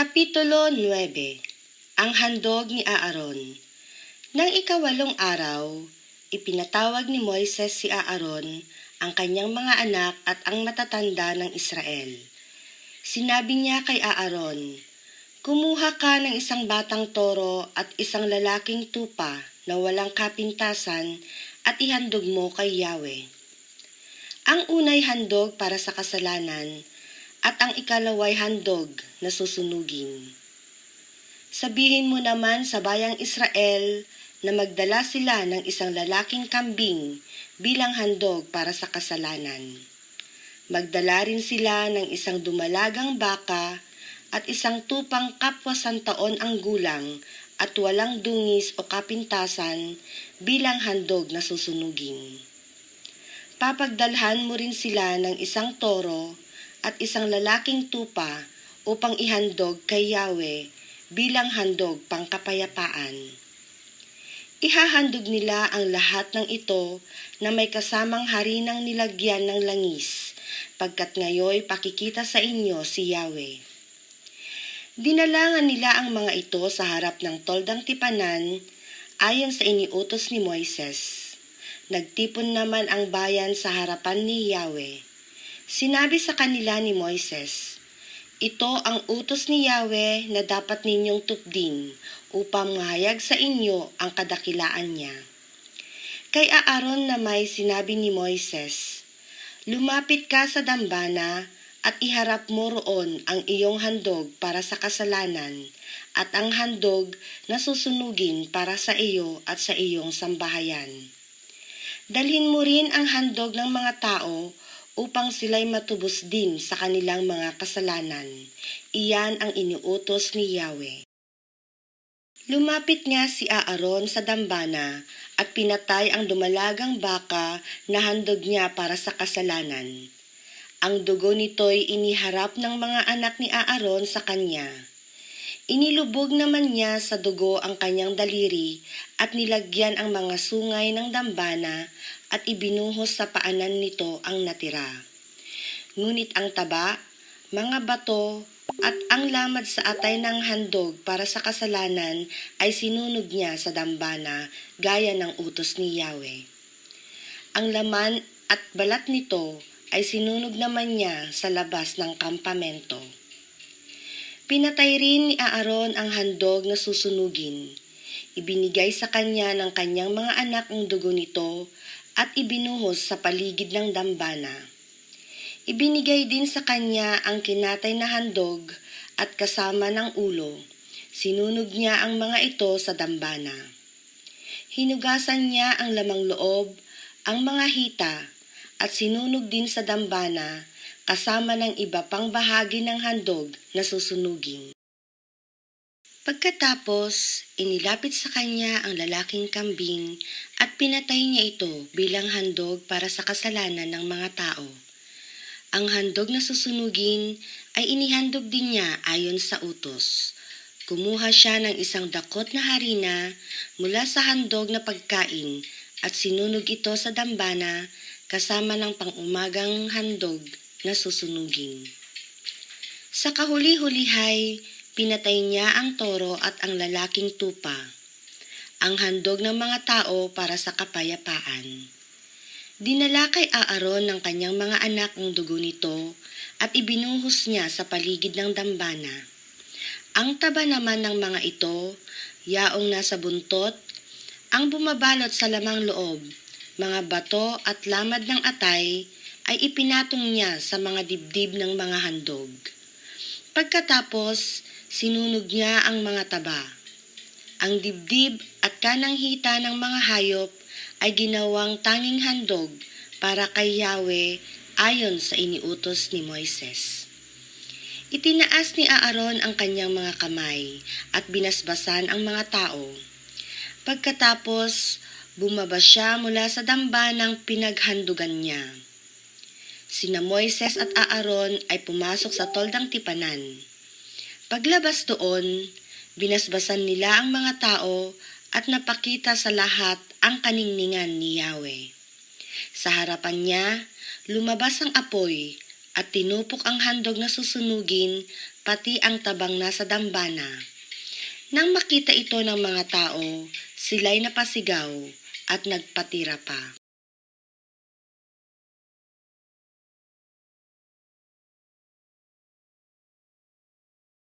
Kapitulo 9. Ang handog ni Aaron. Nang ikawalong araw, ipinatawag ni Moises si Aaron, ang kanyang mga anak at ang matatanda ng Israel. Sinabi niya kay Aaron, "Kumuha ka ng isang batang toro at isang lalaking tupa na walang kapintasan at ihandog mo kay Yahweh. Ang unay handog para sa kasalanan at ang ikalaway handog na susunugin. Sabihin mo naman sa bayang Israel na magdala sila ng isang lalaking kambing bilang handog para sa kasalanan. Magdala rin sila ng isang dumalagang baka at isang tupang kapwa santaon ang gulang at walang dungis o kapintasan bilang handog na susunugin. Papagdalhan mo rin sila ng isang toro at isang lalaking tupa upang ihandog kay Yahweh bilang handog pangkapayapaan. Ihahandog nila ang lahat ng ito na may kasamang harinang nilagyan ng langis, pagkat ngayoy pakikita sa inyo si Yahweh." Dinalangan nila ang mga ito sa harap ng toldang tipanan ayon sa iniutos ni Moises. Nagtipon naman ang bayan sa harapan ni Yahweh. Sinabi sa kanila ni Moises, "Ito ang utos ni Yahweh na dapat ninyong tupdin upang mahayag sa inyo ang kadakilaan niya." Kay Aaron na may sinabi ni Moises, "Lumapit ka sa dambana at iharap mo roon ang iyong handog para sa kasalanan at ang handog na susunugin para sa iyo at sa iyong sambahayan. Dalhin mo rin ang handog ng mga tao upang sila'y matubos din sa kanilang mga kasalanan. Iyan ang iniutos ni Yahweh." Lumapit nga si Aaron sa dambana at pinatay ang dumalagang baka na handog niya para sa kasalanan. Ang dugo nito'y iniharap ng mga anak ni Aaron sa kanya. Inilubog naman niya sa dugo ang kanyang daliri at nilagyan ang mga sungay ng dambana at ibinuhos sa paanan nito ang natira. Ngunit ang taba, mga bato at ang lamad sa atay ng handog para sa kasalanan ay sinunog niya sa dambana gaya ng utos ni Yahweh. Ang laman at balat nito ay sinunog naman niya sa labas ng kampamento. Pinatay rin ni Aaron ang handog na susunugin. Ibinigay sa kanya ng kanyang mga anak ang dugo nito at ibinuhos sa paligid ng dambana. Ibinigay din sa kanya ang kinatay na handog at kasama ng ulo. Sinunog niya ang mga ito sa dambana. Hinugasan niya ang lamang loob, ang mga hita, at sinunog din sa dambana kasama ng iba pang bahagi ng handog na susunugin. Pagkatapos, inilapit sa kanya ang lalaking kambing at pinatay niya ito bilang handog para sa kasalanan ng mga tao. Ang handog na susunugin ay inihandog din niya ayon sa utos. Kumuha siya ng isang dakot na harina mula sa handog na pagkain at sinunog ito sa dambana kasama ng pang-umagang handog na susunugin. Sa kahuli-hulihay, pinatay niya ang toro at ang lalaking tupa, ang handog ng mga tao para sa kapayapaan. Dinala kay Aaron ng kanyang mga anak ang dugo nito at ibinuhos niya sa paligid ng dambana. Ang taba naman ng mga ito, yaong nasa buntot, ang bumabalot sa lamang loob, mga bato at lamad ng atay, ay ipinatong niya sa mga dibdib ng mga handog. Pagkatapos, sinunog niya ang mga taba. Ang dibdib at kanang hita ng mga hayop ay ginawang tanging handog para kay Yahweh ayon sa iniutos ni Moises. Itinaas ni Aaron ang kanyang mga kamay at binasbasan ang mga tao. Pagkatapos, bumaba siya mula sa dambanang pinaghandugan niya. Sina Moises at Aaron ay pumasok sa toldang tipanan. Paglabas doon, binasbasan nila ang mga tao at napakita sa lahat ang kaningningan ni Yahweh. Sa harapan niya, lumabas ang apoy at tinupok ang handog na susunugin, pati ang tabang nasa dambana. Nang makita ito ng mga tao, sila'y napasigaw at nagpatira pa.